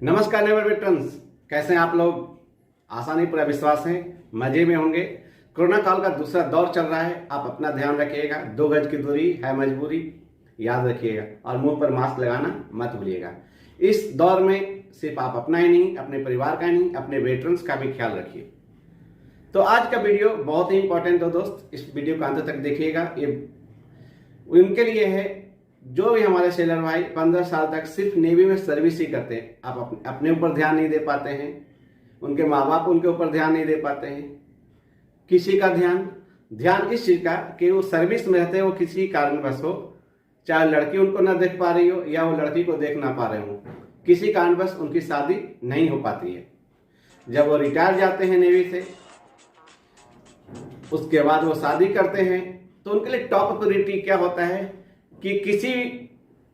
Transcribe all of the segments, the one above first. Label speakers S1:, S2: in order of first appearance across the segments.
S1: नमस्कार never veterans, कैसे हैं आप लोग। आशा नहीं पूरा विश्वास है मजे में होंगे। कोरोना काल का दूसरा दौर चल रहा है, आप अपना ध्यान रखिएगा। 2 गज की दूरी है मजबूरी, याद रखिएगा। और मुंह पर मास्क लगाना मत भूलिएगा। इस दौर में सिर्फ आप अपना ही नहीं, अपने परिवार का ही नहीं, अपने वेटरन्स का भी ख्याल रखिए। तो आज का वीडियो बहुत ही इंपॉर्टेंट हो दोस्त, इस वीडियो को अंत तक देखिएगा। ये उनके लिए है जो भी हमारे सेलर भाई 15 साल तक सिर्फ नेवी में सर्विस ही करते हैं। आप अपने ऊपर ध्यान नहीं दे पाते हैं, उनके माँ बाप उनके ऊपर ध्यान नहीं दे पाते हैं। किसी का ध्यान इस चीज़ का कि वो सर्विस में रहते हैं, वो किसी कारणवश हो, चाहे लड़की उनको ना देख पा रही हो या वो लड़की को देख ना पा रहे हो, किसी कारणवश उनकी शादी नहीं हो पाती है। जब वो रिटायर जाते हैं नेवी से, उसके बाद वो शादी करते हैं, तो उनके लिए टॉप प्रायोरिटी क्या होता है कि किसी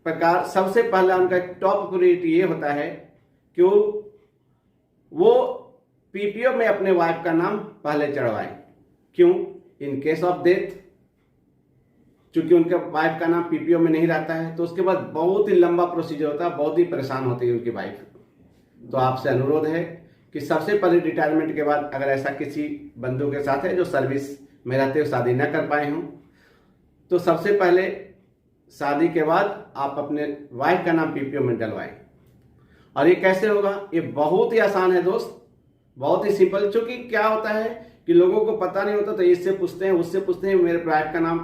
S1: प्रकार सबसे पहला उनका टॉप प्रायोरिटी ये होता है कि वो पीपीओ में अपने वाइफ का नाम पहले चढ़वाएं। क्यों? इन केस ऑफ डेथ, चूंकि उनके वाइफ का नाम पीपीओ में नहीं रहता है, तो उसके बाद बहुत ही लंबा प्रोसीजर होता है, बहुत ही परेशान होती है उनकी वाइफ। तो आपसे अनुरोध है कि सबसे पहले रिटायरमेंट के बाद अगर ऐसा किसी बंधु के साथ है जो सर्विस में रहते हुए शादी न कर पाए हों, तो सबसे पहले शादी के बाद आप अपने वाइफ का नाम पीपीओ में डलवाएं। और ये कैसे होगा? ये बहुत ही आसान है दोस्त, बहुत ही सिंपल। चूंकि क्या होता है कि लोगों को पता नहीं होता, तो इससे पूछते हैं, उससे पूछते हैं, मेरे वाइफ का नाम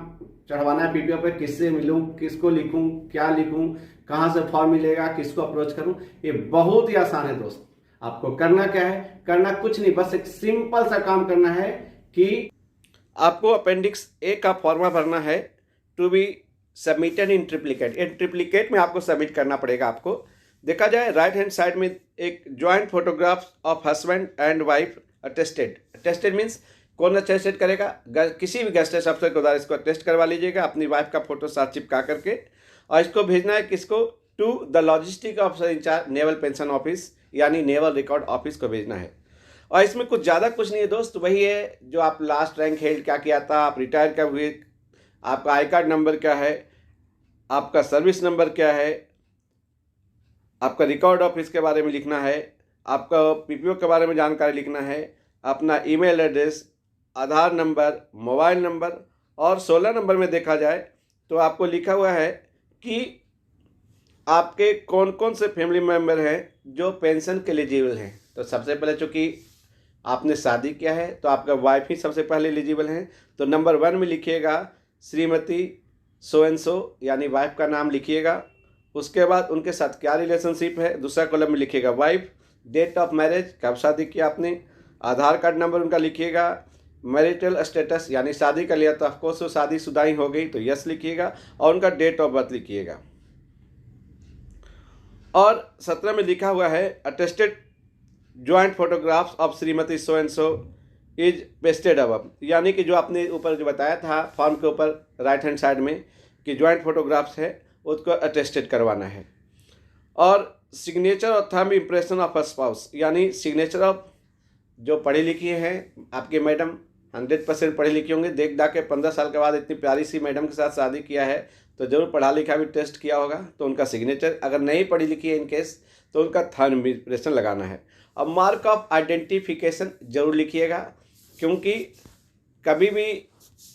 S1: चढ़वाना है पीपीओ पे, किससे मिलूं, किसको लिखूं, क्या लिखूं, कहां से फॉर्म मिलेगा, किसको अप्रोच करूं। ये बहुत ही आसान है दोस्त। आपको करना क्या है? करना कुछ नहीं, बस एक सिंपल सा काम करना है कि आपको अपेंडिक्स ए का फॉर्मा भरना है, to be submitted in triplicate. In triplicate में आपको सबमिट करना पड़ेगा। आपको देखा जाए राइट हैंड साइड में एक joint photographs of husband and wife attested. Attested means कौन अटेस्टेड करेगा? किसी भी गेस्टेड अफसर के द्वारा इसको अटेस्ट करवा लीजिएगा अपनी वाइफ का फोटो साथ चिपका करके, और इसको भेजना है किसको? To the logistic officer in charge naval pension office, यानी नेवल रिकॉर्ड ऑफिस को भेजना है। और इसमें कुछ ज़्यादा कुछ नहीं है दोस्त, वही है जो आप लास्ट रैंक हेल्ड क्या किया था, आप रिटायर कब हुए, आपका आई कार्ड नंबर क्या है, आपका सर्विस नंबर क्या है, आपका रिकॉर्ड ऑफिस के बारे में लिखना है, आपका पीपीओ के बारे में जानकारी लिखना है, अपना ईमेल एड्रेस, आधार नंबर, मोबाइल नंबर। और 16 नंबर में देखा जाए तो आपको लिखा हुआ है कि आपके कौन कौन से फैमिली मेम्बर हैं जो पेंशन के एलिजिबल हैं। तो सबसे पहले चूँकि आपने शादी किया है तो आपका वाइफ ही सबसे पहले एलिजिबल हैं, तो नंबर 1 में लिखिएगा श्रीमती सो एंड सो, यानी वाइफ का नाम लिखिएगा। उसके बाद उनके साथ क्या रिलेशनशिप है, दूसरा कॉलम में लिखिएगा वाइफ, डेट ऑफ मैरिज, कब शादी किया आपने, आधार कार्ड नंबर उनका लिखिएगा, मैरिटल स्टेटस यानी शादी कर लिया तो ऑफकोर्स वो शादीशुदा ही हो गई तो यस लिखिएगा, और उनका डेट ऑफ बर्थ लिखिएगा। और 17 में लिखा हुआ है attested joint photographs of Shrimati so and so is pasted above, यानी कि जो आपने ऊपर जो बताया था फॉर्म के ऊपर राइट हैंड साइड में कि ज्वाइंट फोटोग्राफ्स है, उसको अटेस्टेड करवाना है। और सिग्नेचर और thumb impression of a spouse, यानी सिग्नेचर ऑफ जो पढ़ी लिखी हैं आपकी मैडम, 100% पढ़ी लिखी होंगे। देख दाख के 15 साल के बाद इतनी प्यारी सी मैडम के साथ शादी किया है तो जरूर पढ़ा लिखा भी टेस्ट किया होगा, तो उनका सिग्नेचर, अगर नहीं पढ़ी लिखी है इन केस तो उनका थंब इम्प्रेशन लगाना है। और मार्क ऑफ आइडेंटिफिकेशन जरूर लिखिएगा, क्योंकि कभी भी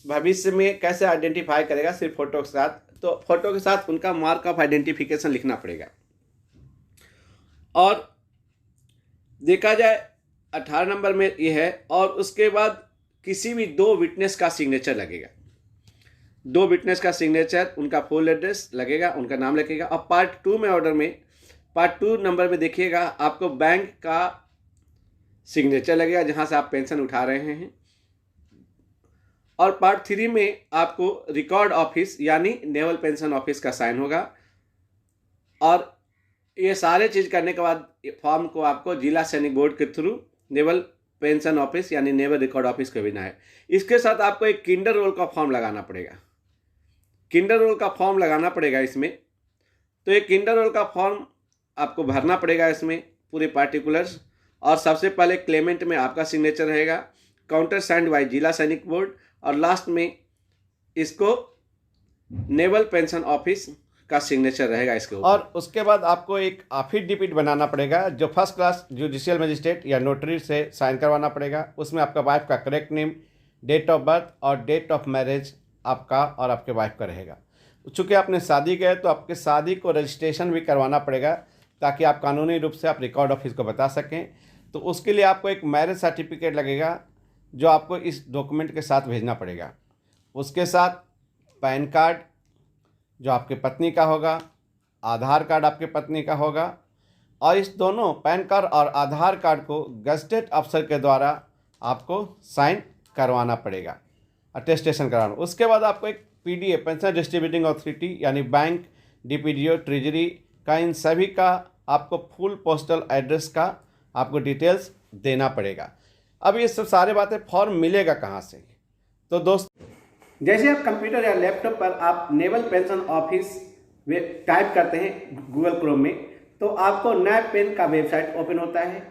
S1: भविष्य में कैसे आइडेंटिफाई करेगा सिर्फ फोटो के साथ, तो फोटो के साथ उनका मार्क ऑफ आइडेंटिफिकेशन लिखना पड़ेगा। और देखा जाए 18 नंबर में ये है। और उसके बाद किसी भी 2 विटनेस का सिग्नेचर लगेगा, 2 विटनेस का सिग्नेचर, उनका फुल एड्रेस लगेगा, उनका नाम लगेगा। और पार्ट 2 में ऑर्डर में पार्ट 2 नंबर में देखिएगा आपको बैंक का सिग्नेचर लगेगा जहां से आप पेंशन उठा रहे हैं। और पार्ट 3 में आपको रिकॉर्ड ऑफिस यानी नेवल पेंशन ऑफिस का साइन होगा। और ये सारे चीज़ करने के बाद फॉर्म को आपको जिला सैनिक बोर्ड के थ्रू नेवल पेंशन ऑफिस यानी नेवल रिकॉर्ड ऑफिस को भेजना है। इसके साथ आपको एक किंडर रोल का फॉर्म लगाना पड़ेगा, किंडर रोल का फॉर्म लगाना पड़ेगा इसमें। तो ये किंडर रोल का फॉर्म आपको भरना पड़ेगा, इसमें पूरे पार्टिकुलर्स। और सबसे पहले क्लेमेंट में आपका सिग्नेचर रहेगा, काउंटर साइंड बाय जिला सैनिक बोर्ड, और लास्ट में इसको नेवल पेंशन ऑफिस का सिग्नेचर रहेगा इसके ऊपर। और उसके बाद आपको एक एफिडेविट बनाना पड़ेगा जो फर्स्ट क्लास जुडिशियल मजिस्ट्रेट या नोटरी से साइन करवाना पड़ेगा। उसमें आपका वाइफ का correct name, date of birth और डेट ऑफ मैरिज आपका और आपके वाइफ का रहेगा। चूँकि आपने शादी किया है तो आपके शादी को रजिस्ट्रेशन भी करवाना पड़ेगा ताकि आप कानूनी रूप से आप रिकॉर्ड ऑफिस को बता सकें। तो उसके लिए आपको एक मैरिज सर्टिफिकेट लगेगा जो आपको इस डॉक्यूमेंट के साथ भेजना पड़ेगा। उसके साथ पैन कार्ड जो आपके पत्नी का होगा, आधार कार्ड आपके पत्नी का होगा, और इस दोनों पैन कार्ड और आधार कार्ड को गजटेड अफसर के द्वारा आपको साइन करवाना पड़ेगा, अटेस्टेशन कराना। उसके बाद आपको एक पीडीए पेंशन डिस्ट्रीब्यूटिंग अथॉरिटी यानी बैंक, डीपीडीओ, ट्रेजरी का, इन सभी का आपको फुल पोस्टल एड्रेस का आपको डिटेल्स देना पड़ेगा। अब ये सब सारे बातें फॉर्म मिलेगा कहाँ से? तो दोस्त, जैसे आप कंप्यूटर या लैपटॉप पर आप नेवल पेंशन ऑफिस टाइप करते हैं गूगल क्रोम में, तो आपको नैपपेन का वेबसाइट ओपन होता है।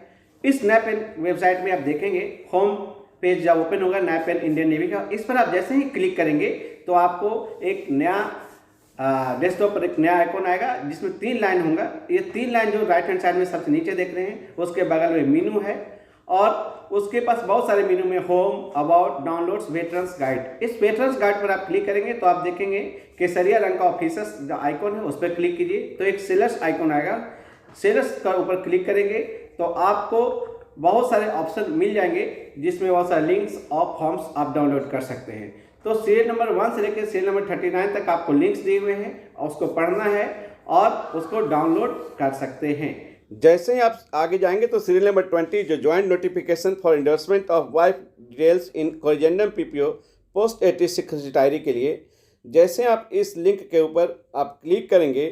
S1: इस नैपपेन वेबसाइट में आप देखेंगे होम पेज जब ओपन होगा नैपपेन इंडियन नेवी का, इस पर आप जैसे ही क्लिक करेंगे तो आपको एक नया डेस्कटॉप पर एक नया आइकॉन आएगा जिसमें 3 लाइन होगा। ये 3 लाइन जो राइट हैंड साइड में सबसे नीचे देख रहे हैं, उसके बगल में मेनू है और उसके पास बहुत सारे मेनू में home, about, downloads, veterans guide. इस वेटरन्स गाइड पर आप क्लिक करेंगे तो आप देखेंगे केसरिया रंग का ऑफिसर्स जो आइकॉन है उस पर क्लिक कीजिए तो एक सेलर्स आइकॉन आएगा। सेलर्स का ऊपर क्लिक करेंगे तो आपको बहुत सारे ऑप्शन मिल जाएंगे जिसमें बहुत सारे लिंक्स और फॉर्म्स आप डाउनलोड कर सकते हैं। तो सीरियल नंबर 1 से लेकर सीरियल नंबर 39 तक आपको लिंक्स दिए हुए हैं और उसको पढ़ना है और उसको डाउनलोड कर सकते हैं। जैसे ही आप आगे जाएंगे तो सीरियल नंबर 20 जो joint notification for endorsement of wife details in corrigendum PPO post 86 retiree के लिए, जैसे आप इस लिंक के ऊपर आप क्लिक करेंगे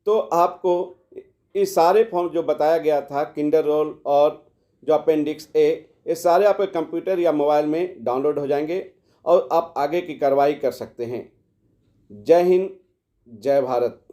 S1: तो आपको इस सारे फॉर्म जो बताया गया था किंडर रोल और जो अपेंडिक्स ए, ये सारे आपके कंप्यूटर या मोबाइल में डाउनलोड हो जाएंगे और आप आगे की कार्रवाई कर सकते हैं। जय हिंद, जय भारत।